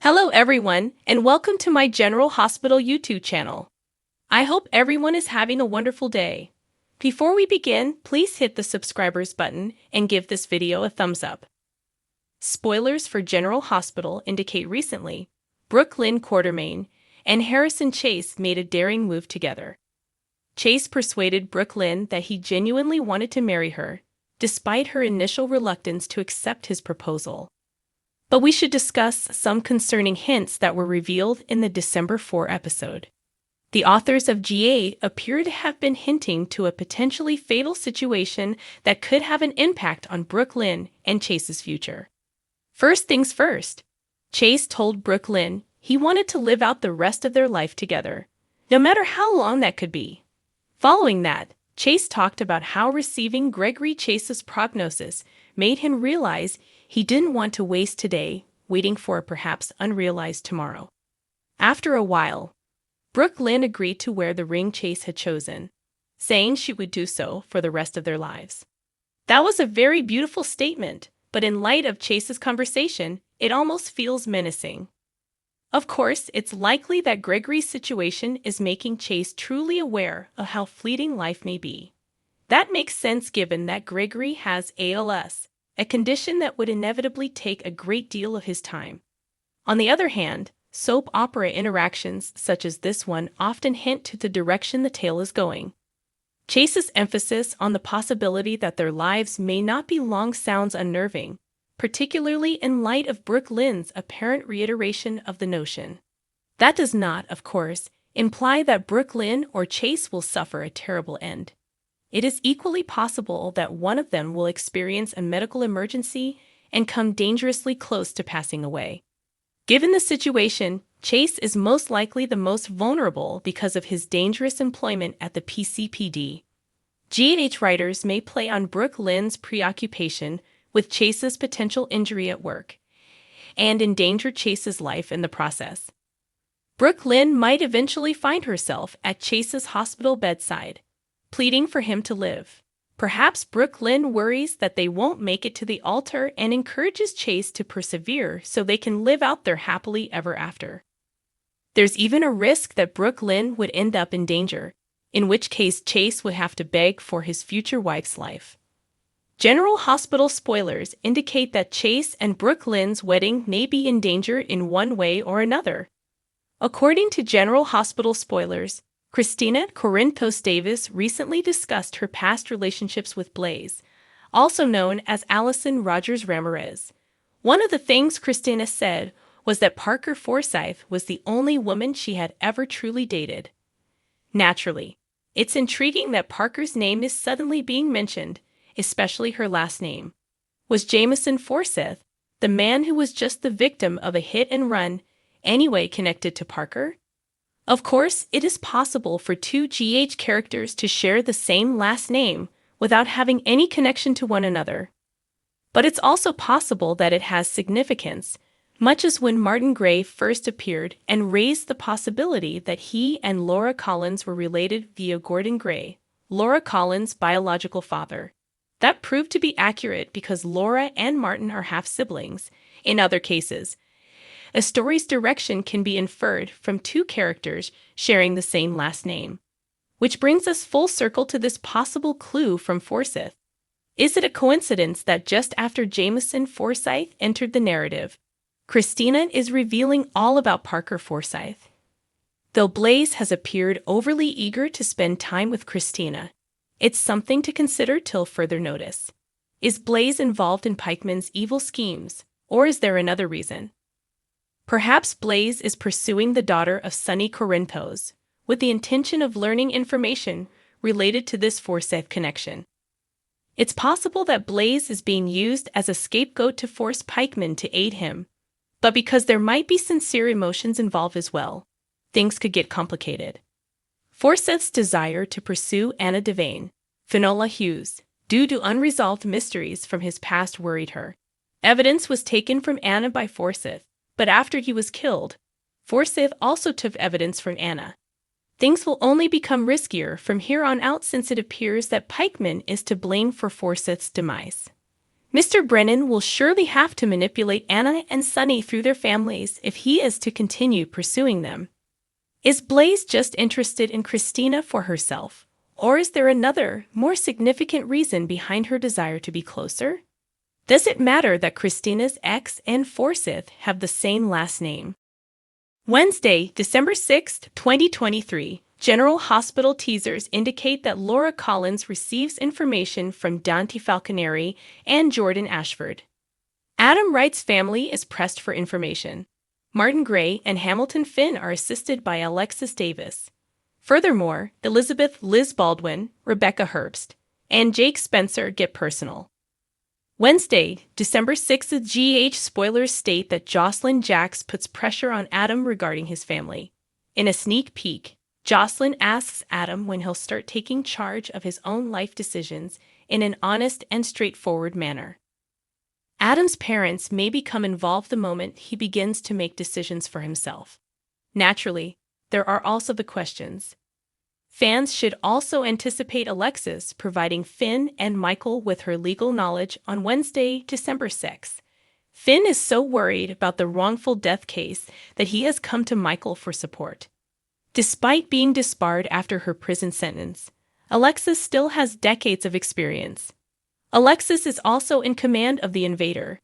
Hello everyone, and welcome to my General Hospital YouTube channel. I hope everyone is having a wonderful day. Before we begin, please hit the subscribers button and give this video a thumbs up. Spoilers for General Hospital indicate recently, Brook, Lynn Quartermain and Harrison Chase made a daring move together. Chase persuaded Brook Lynn that he genuinely wanted to marry her, despite her initial reluctance to accept his proposal. But we should discuss some concerning hints that were revealed in the December 4 episode. The authors of GA appear to have been hinting to a potentially fatal situation that could have an impact on Brook Lynn and Chase's future. First things first, Chase told Brook Lynn he wanted to live out the rest of their life together, no matter how long that could be. Following that, Chase talked about how receiving Gregory Chase's prognosis made him realize he didn't want to waste today waiting for a perhaps unrealized tomorrow. After a while, Brook Lynn agreed to wear the ring Chase had chosen, saying she would do so for the rest of their lives. That was a very beautiful statement, but in light of Chase's conversation, it almost feels menacing. Of course, it's likely that Gregory's situation is making Chase truly aware of how fleeting life may be. That makes sense given that Gregory has ALS, a condition that would inevitably take a great deal of his time. On the other hand, soap opera interactions such as this one often hint to the direction the tale is going. Chase's emphasis on the possibility that their lives may not be long sounds unnerving, particularly in light of Brook Lynn's apparent reiteration of the notion. That does not, of course, imply that Brook Lynn or Chase will suffer a terrible end. It is equally possible that one of them will experience a medical emergency and come dangerously close to passing away. Given the situation, Chase is most likely the most vulnerable because of his dangerous employment at the PCPD. GH writers may play on Brook Lynn's preoccupation with Chase's potential injury at work and endanger Chase's life in the process. Brook Lynn might eventually find herself at Chase's hospital bedside, pleading for him to live. Perhaps Brook Lynn worries that they won't make it to the altar and encourages Chase to persevere so they can live out their happily ever after. There's even a risk that Brook Lynn would end up in danger, in which case Chase would have to beg for his future wife's life. General Hospital spoilers indicate that Chase and Brook Lynn's wedding may be in danger in one way or another. According to General Hospital spoilers, Christina Corinthos Davis recently discussed her past relationships with Blaze, also known as Allison Rogers Ramirez. One of the things Christina said was that Parker Forsyth was the only woman she had ever truly dated. Naturally, it's intriguing that Parker's name is suddenly being mentioned, especially her last name. Was Jameson Forsyth, the man who was just the victim of a hit and run, anyway connected to Parker? Of course, it is possible for two GH characters to share the same last name without having any connection to one another. But it's also possible that it has significance, much as when Martin Gray first appeared and raised the possibility that he and Laura Collins were related via Gordon Gray, Laura Collins' biological father. That proved to be accurate because Laura and Martin are half-siblings. In other cases, a story's direction can be inferred from two characters sharing the same last name. Which brings us full circle to this possible clue from Forsyth. Is it a coincidence that just after Jameson Forsyth entered the narrative, Christina is revealing all about Parker Forsyth? Though Blaze has appeared overly eager to spend time with Christina, it's something to consider till further notice. Is Blaze involved in Pikeman's evil schemes, or is there another reason? Perhaps Blaze is pursuing the daughter of Sonny Corinthos, with the intention of learning information related to this Forsyth connection. It's possible that Blaze is being used as a scapegoat to force Pikeman to aid him, but because there might be sincere emotions involved as well, things could get complicated. Forsyth's desire to pursue Anna Devane, Finola Hughes, due to unresolved mysteries from his past worried her. Evidence was taken from Anna by Forsyth, but after he was killed, Forsyth also took evidence from Anna. Things will only become riskier from here on out since it appears that Pikeman is to blame for Forsyth's demise. Mr. Brennan will surely have to manipulate Anna and Sunny through their families if he is to continue pursuing them. Is Blaze just interested in Christina for herself, or is there another, more significant reason behind her desire to be closer? Does it matter that Christina's ex and Forsyth have the same last name? Wednesday, December 6, 2023, General Hospital teasers indicate that Laura Collins receives information from Dante Falconeri and Jordan Ashford. Adam Wright's family is pressed for information. Martin Gray and Hamilton Finn are assisted by Alexis Davis. Furthermore, Elizabeth Liz Baldwin, Rebecca Herbst, and Jake Spencer get personal. Wednesday, December 6th, GH spoilers state that Jocelyn Jacks puts pressure on Adam regarding his family. In a sneak peek, Jocelyn asks Adam when he'll start taking charge of his own life decisions in an honest and straightforward manner. Adam's parents may become involved the moment he begins to make decisions for himself. Naturally, there are also the questions. Fans should also anticipate Alexis providing Finn and Michael with her legal knowledge on Wednesday, December 6th. Finn is so worried about the wrongful death case that he has come to Michael for support. Despite being disbarred after her prison sentence, Alexis still has decades of experience. Alexis is also in command of the invader.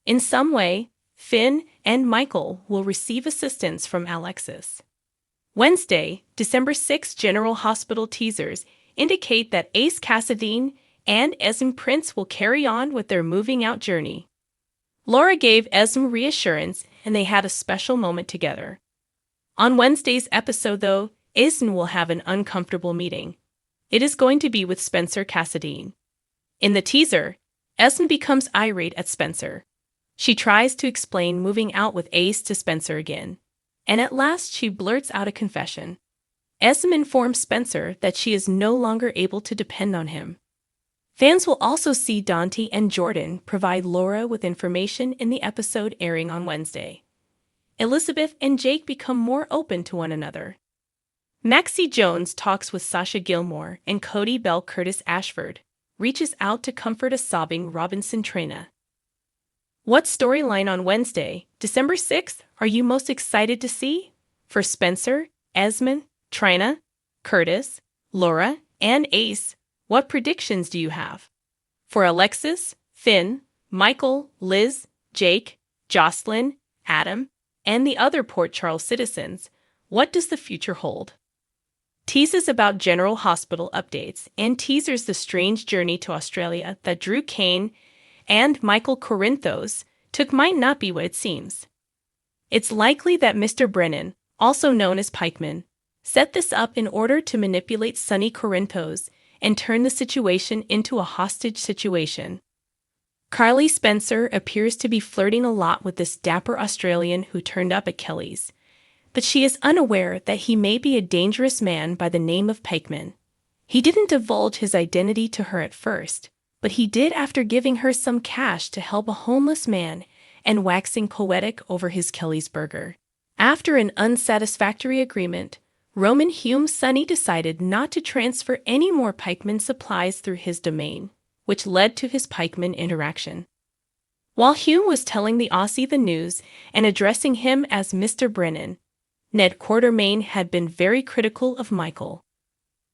In some way, Finn and Michael will receive assistance from Alexis. Wednesday, December 6 General Hospital teasers indicate that Ace Cassadine and Esme Prince will carry on with their moving out journey. Laura gave Esme reassurance and they had a special moment together. On Wednesday's episode, though, Esme will have an uncomfortable meeting. It is going to be with Spencer Cassadine. In the teaser, Esme becomes irate at Spencer. She tries to explain moving out with Ace to Spencer again, and at last she blurts out a confession. Esme informs Spencer that she is no longer able to depend on him. Fans will also see Dante and Jordan provide Laura with information in the episode airing on Wednesday. Elizabeth and Jake become more open to one another. Maxie Jones talks with Sasha Gilmore and Cody Bell Curtis Ashford reaches out to comfort a sobbing Robinson Trina. What storyline on Wednesday, December 6th, are you most excited to see? For Spencer, Esmond, Trina, Curtis, Laura, and Ace, what predictions do you have? For Alexis, Finn, Michael, Liz, Jake, Jocelyn, Adam, and the other Port Charles citizens, what does the future hold? Teases about General Hospital updates and teasers the strange journey to Australia that Drew Kane and Michael Corinthos took might not be what it seems. It's likely that Mr. Brennan, also known as Pikeman, set this up in order to manipulate Sonny Corinthos and turn the situation into a hostage situation. Carly Spencer appears to be flirting a lot with this dapper Australian who turned up at Kelly's, but she is unaware that he may be a dangerous man by the name of Pikeman. He didn't divulge his identity to her at first, but he did after giving her some cash to help a homeless man and waxing poetic over his Kelly's burger. After an unsatisfactory agreement, Roman Hume Sonny decided not to transfer any more Pikeman supplies through his domain, which led to his Pikeman interaction. While Hume was telling the Aussie the news and addressing him as Mr. Brennan, Ned Quartermain had been very critical of Michael.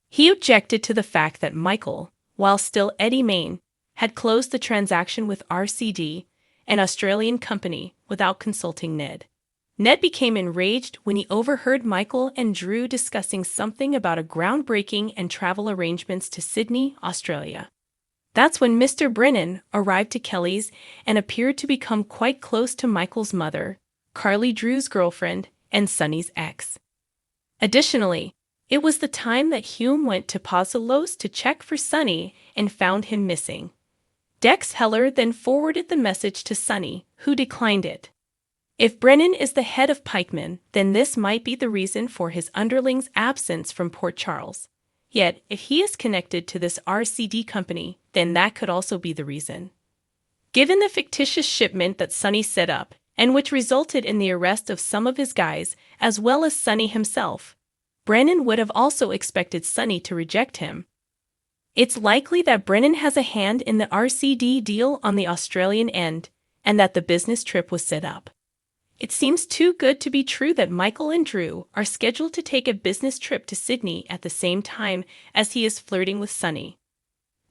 He objected to the fact that Michael, while still Eddie Main, had closed the transaction with RCD, an Australian company, without consulting Ned. Ned became enraged when he overheard Michael and Drew discussing something about a groundbreaking and travel arrangements to Sydney, Australia. That's when Mr. Brennan arrived to Kelly's and appeared to become quite close to Michael's mother, Carly Drew's girlfriend, and Sonny's ex. Additionally, it was the time that Hume went to Pozuelos to check for Sonny and found him missing. Dex Heller then forwarded the message to Sonny, who declined it. If Brennan is the head of Pikeman, then this might be the reason for his underling's absence from Port Charles. Yet, if he is connected to this RCD company, then that could also be the reason. Given the fictitious shipment that Sonny set up, and which resulted in the arrest of some of his guys, as well as Sonny himself, Brennan would have also expected Sonny to reject him. It's likely that Brennan has a hand in the RCD deal on the Australian end, and that the business trip was set up. It seems too good to be true that Michael and Drew are scheduled to take a business trip to Sydney at the same time as he is flirting with Sunny.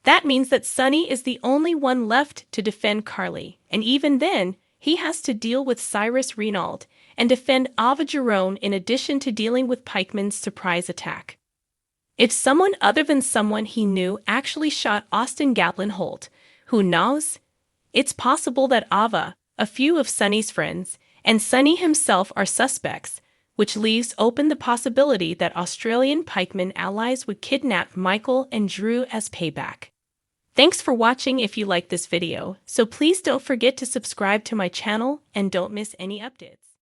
That means that Sunny is the only one left to defend Carly, and even then, he has to deal with Cyrus Renauld and defend Ava Jerome in addition to dealing with Pikeman's surprise attack. If someone other than someone he knew actually shot Austin Gatlin Holt, who knows? It's possible that Ava, a few of Sunny's friends, and Sunny himself are suspects, which leaves open the possibility that Australian pikeman allies would kidnap Michael and Drew as payback. Thanks for watching. If you liked this video, so please don't forget to subscribe to my channel and don't miss any updates.